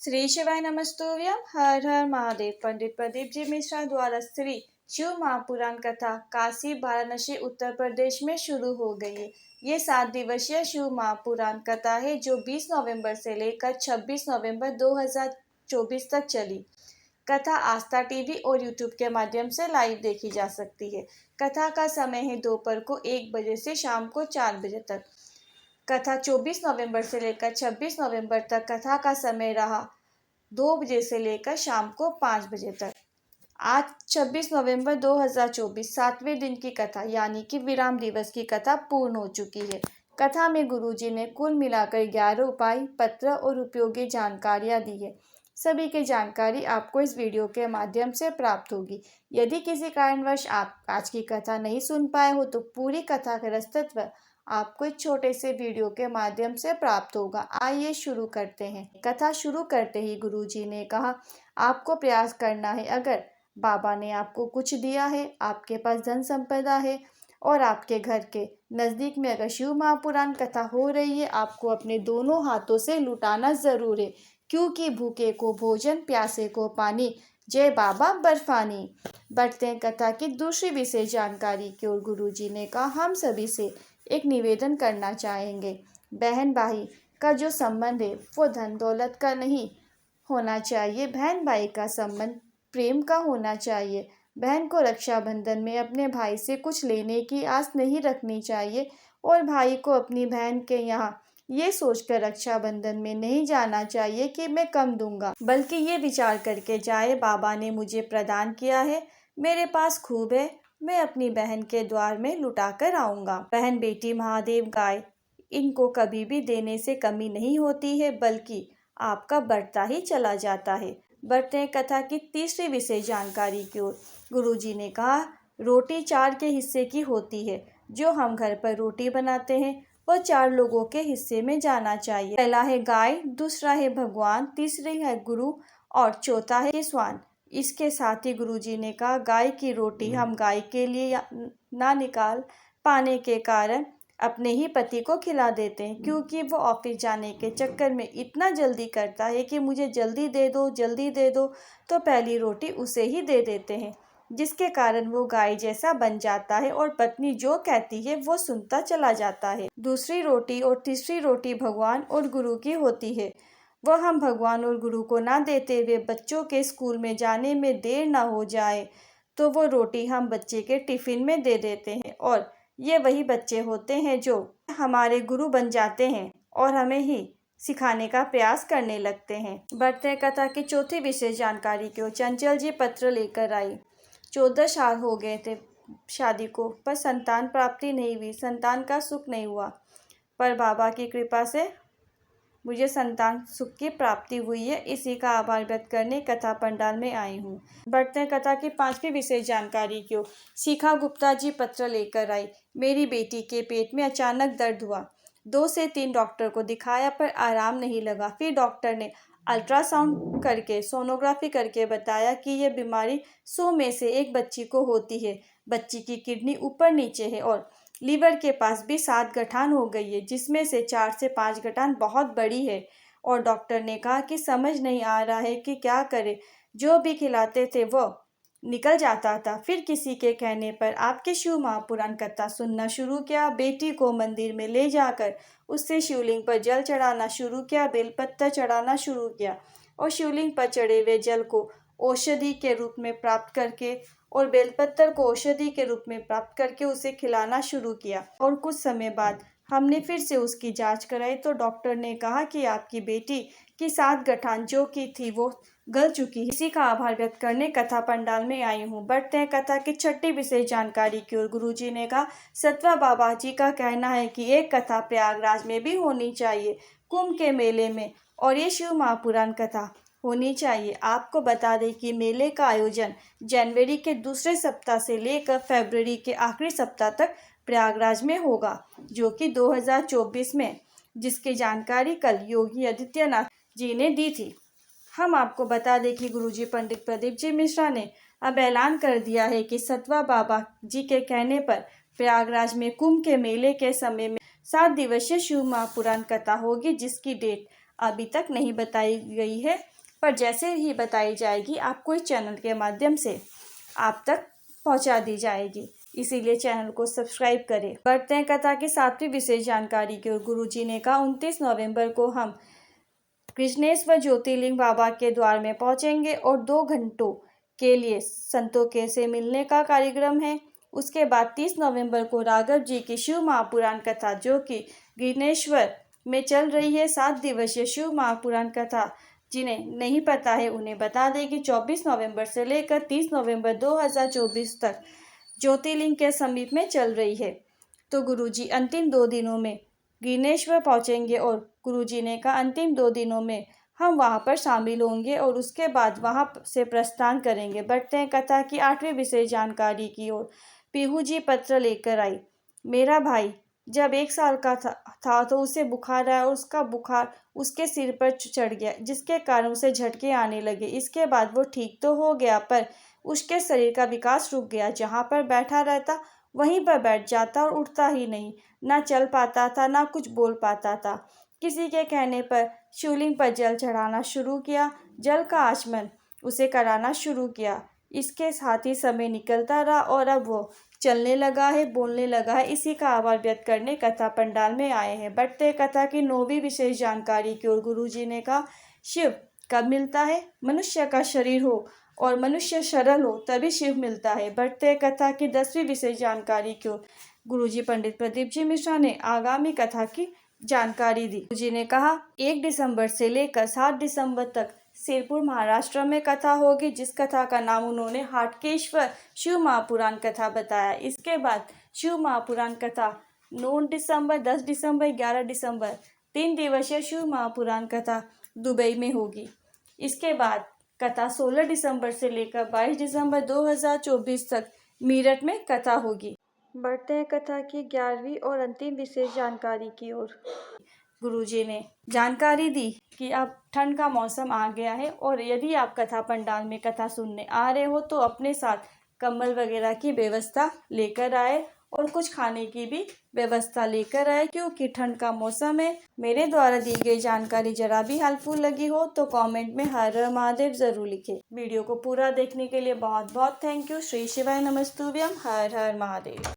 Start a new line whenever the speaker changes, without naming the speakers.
श्री शिवाय नमस्तुभ्यम। हर हर महादेव। पंडित प्रदीप जी मिश्रा द्वारा श्री शिव महापुराण कथा काशी वाराणसी उत्तर प्रदेश में शुरू हो गई है। ये 7 दिवसीय शिव महापुराण कथा है जो 20 नवंबर से लेकर 26 नवंबर 2024 तक चली। कथा आस्था टीवी और यूट्यूब के माध्यम से लाइव देखी जा सकती है। कथा का समय है दोपहर को 1 बजे से शाम को 4 बजे तक। कथा 24 नवंबर से लेकर 26 नवंबर तक कथा का समय रहा 2 बजे से लेकर शाम को 5 बजे तक। आज 26 नवंबर 2024 7वें दिन की कथा यानी कि विराम दिवस की कथा पूर्ण हो चुकी है। कथा में गुरुजी ने कुल मिलाकर 11 उपाय पत्र और उपयोगी जानकारियां दी है। सभी की जानकारी आपको इस वीडियो के माध्यम से प्राप्त होगी। यदि किसी कारणवश आप आज की कथा नहीं सुन पाए हो तो पूरी कथा का रसतत्व आपको इस छोटे से वीडियो के माध्यम से प्राप्त होगा। आइए शुरू करते हैं। कथा शुरू करते ही गुरुजी ने कहा, आपको प्रयास करना है। अगर बाबा ने आपको कुछ दिया है, आपके पास धन संपदा है और आपके घर के नज़दीक में अगर शिव महापुराण कथा हो रही है, आपको अपने दोनों हाथों से लुटाना ज़रूर है, क्योंकि भूखे को भोजन, प्यासे को पानी, जय बाबा बर्फानी। बढ़ते हैं कथा की दूसरी विशेष जानकारी की ओर। गुरुजी ने कहा, हम सभी से एक निवेदन करना चाहेंगे। बहन भाई का जो संबंध है वो धन दौलत का नहीं होना चाहिए। बहन भाई का संबंध प्रेम का होना चाहिए। बहन को रक्षाबंधन में अपने भाई से कुछ लेने की आस नहीं रखनी चाहिए और भाई को अपनी बहन के यहाँ ये सोचकर रक्षाबंधन में नहीं जाना चाहिए कि मैं कम दूंगा, बल्कि ये विचार करके जाए, बाबा ने मुझे प्रदान किया है, मेरे पास खूब है, मैं अपनी बहन के द्वार में लुटा कर आऊँगा। बहन, बेटी, महादेव, गाय, इनको कभी भी देने से कमी नहीं होती है, बल्कि आपका बढ़ता ही चला जाता है। बढ़ते हैं कथा की तीसरी विशेष जानकारी की ओर। गुरुजी ने कहा, रोटी 4 के हिस्से की होती है। जो हम घर पर रोटी बनाते हैं वो 4 लोगों के हिस्से में जाना चाहिए। पहला है गाय, दूसरा है भगवान, तीसरी है गुरु और चौथा है स्वान। इसके साथ ही गुरुजी ने कहा, गाय की रोटी हम गाय के लिए ना निकाल पाने के कारण अपने ही पति को खिला देते हैं, क्योंकि वो ऑफिस जाने के चक्कर में इतना जल्दी करता है कि मुझे जल्दी दे दो, जल्दी दे दो, तो पहली रोटी उसे ही दे देते हैं, जिसके कारण वो गाय जैसा बन जाता है और पत्नी जो कहती है वो सुनता चला जाता है। दूसरी रोटी और तीसरी रोटी भगवान और गुरु की होती है। वह हम भगवान और गुरु को ना देते हुए बच्चों के स्कूल में जाने में देर ना हो जाए तो वो रोटी हम बच्चे के टिफिन में दे देते हैं, और ये वही बच्चे होते हैं जो हमारे गुरु बन जाते हैं और हमें ही सिखाने का प्रयास करने लगते हैं। बढ़ते हैं कथा की चौथी विशेष जानकारी की ओर। चंचल जी पत्र लेकर आई। 14 साल हो गए थे शादी को, पर संतान प्राप्ति नहीं हुई, संतान का सुख नहीं हुआ, पर बाबा की कृपा से मुझे संतान सुख की प्राप्ति हुई है। इसी का आभार व्यक्त करने कथा पंडाल में आई हूँ। बढ़ते हैं कथा की 5वीं विशेष जानकारी की ओर। शिखा गुप्ता जी पत्र लेकर आई। मेरी बेटी के पेट में अचानक दर्द हुआ। 2 से 3 डॉक्टर को दिखाया पर आराम नहीं लगा। फिर डॉक्टर ने अल्ट्रासाउंड करके, सोनोग्राफी करके बताया कि यह बीमारी 100 में से 1 बच्ची को होती है। बच्ची की किडनी ऊपर नीचे है और लीवर के पास भी 7 गठान हो गई है, जिसमें से 4 से 5 गठान बहुत बड़ी है। और डॉक्टर ने कहा कि समझ नहीं आ रहा है कि क्या करे। जो भी खिलाते थे वो निकल जाता था। फिर किसी के कहने पर आपके शिव महापुराण कथा सुनना शुरू किया। बेटी को मंदिर में ले जाकर उससे शिवलिंग पर जल चढ़ाना शुरू किया, बेलपत्र चढ़ाना शुरू किया और शिवलिंग पर चढ़े हुए जल को औषधि के रूप में प्राप्त करके और बेलपत्र को औषधि के रूप में प्राप्त करके उसे खिलाना शुरू किया। और कुछ समय बाद हमने फिर से उसकी जांच कराई तो डॉक्टर ने कहा कि आपकी बेटी की 7 गठान जो की थी वो गल चुकी है। इसी का आभार व्यक्त करने कथा पंडाल में आई हूँ। बढ़ते हैं कथा की 6ठी विशेष जानकारी की ओर। गुरुजी ने कहा, सतवा बाबा जी का कहना है कि एक कथा प्रयागराज में भी होनी चाहिए, कुंभ के मेले में, और ये शिव महापुराण कथा होनी चाहिए। आपको बता दें कि मेले का आयोजन जनवरी के दूसरे सप्ताह से लेकर फरवरी के आखिरी सप्ताह तक प्रयागराज में होगा, जो कि 2024 में, जिसकी जानकारी कल योगी आदित्यनाथ जी ने दी थी। हम आपको बता दें कि गुरुजी पंडित प्रदीप जी मिश्रा ने अब ऐलान कर दिया है कि सतवा बाबा जी के कहने पर प्रयागराज में कुंभ के मेले के समय में 7 दिवसीय शिव महापुराण कथा होगी, जिसकी डेट अभी तक नहीं बताई गई है, पर जैसे ही बताई जाएगी आपको इस चैनल के माध्यम से आप तक पहुंचा दी जाएगी। इसीलिए चैनल को सब्सक्राइब करें। बढ़ते हैं कथा की 7वीं विशेष जानकारी की ओर। गुरुजी ने कहा 29 नवंबर को हम कृष्णेश्वर ज्योतिर्लिंग बाबा के द्वार में पहुंचेंगे और 2 घंटों के लिए संतों के से मिलने का कार्यक्रम है। उसके बाद 30 नवंबर को राघव जी की शिव महापुराण कथा जो कि कृष्णेश्वर में चल रही है, 7 दिवसीय शिव महापुराण कथा जिन्हें नहीं पता है उन्हें बता दें कि 24 नवंबर से लेकर 30 नवंबर 2024 तक ज्योतिर्लिंग के समीप में चल रही है। तो गुरुजी अंतिम 2 दिनों में कृष्णेश्वर पहुंचेंगे और गुरुजी ने कहा अंतिम 2 दिनों में हम वहां पर शामिल होंगे और उसके बाद वहां से प्रस्थान करेंगे। बढ़ते हैं कथा की 8वीं विशेष जानकारी की ओर। पीहू जी पत्र लेकर आई। मेरा भाई जब 1 साल का था तो उसे बुखार आया और उसका बुखार उसके सिर पर चढ़ गया, जिसके कारण उसे झटके आने लगे। इसके बाद वो ठीक तो हो गया, पर उसके शरीर का विकास रुक गया। जहाँ पर बैठा रहता वहीं पर बैठ जाता और उठता ही नहीं। ना चल पाता था, ना कुछ बोल पाता था। किसी के कहने पर शिवलिंग पर जल चढ़ाना शुरू किया। जल का आचमन उसे कराना शुरू किया। इसके साथ ही समय निकलता रहा और अब वो चलने लगा है, बोलने लगा है। इसी का आभार व्यक्त करने कथा पंडाल में आए हैं। बढ़ते कथा की 9वीं विशेष जानकारी की ओर। गुरुजी ने कहा शिव कब मिलता है? मनुष्य का शरीर हो और मनुष्य सरल हो तभी शिव मिलता है। बढ़ते कथा की 10वीं विशेष जानकारी की ओर। गुरुजी पंडित प्रदीप जी मिश्रा ने आगामी कथा की जानकारी दी। गुरुजी ने कहा 1 दिसंबर से लेकर 7 दिसंबर तक सिरपुर महाराष्ट्र में कथा होगी, जिस कथा का नाम उन्होंने हाटकेश्वर शिव महापुराण कथा बताया। इसके बाद शिव महापुराण कथा 9 दिसंबर, 10 दिसंबर, 11 दिसंबर 3 दिवसीय शिव महापुराण कथा दुबई में होगी। इसके बाद कथा 16 दिसंबर से लेकर 22 दिसंबर 2024 तक मीरठ में कथा होगी। बढ़ते हैं कथा की 11वीं और अंतिम विशेष जानकारी की ओर। गुरुजी ने जानकारी दी कि अब ठंड का मौसम आ गया है और यदि आप कथा पंडाल में कथा सुनने आ रहे हो तो अपने साथ कंबल वगैरह की व्यवस्था लेकर आए और कुछ खाने की भी व्यवस्था लेकर आए, क्योंकि ठंड का मौसम है। मेरे द्वारा दी गई जानकारी जरा भी हेल्पफुल लगी हो तो कमेंट में हर हर महादेव जरूर लिखें। वीडियो को पूरा देखने के लिए बहुत बहुत थैंक यू। श्री शिवाय नमस्तुभ्यम। हर हर महादेव।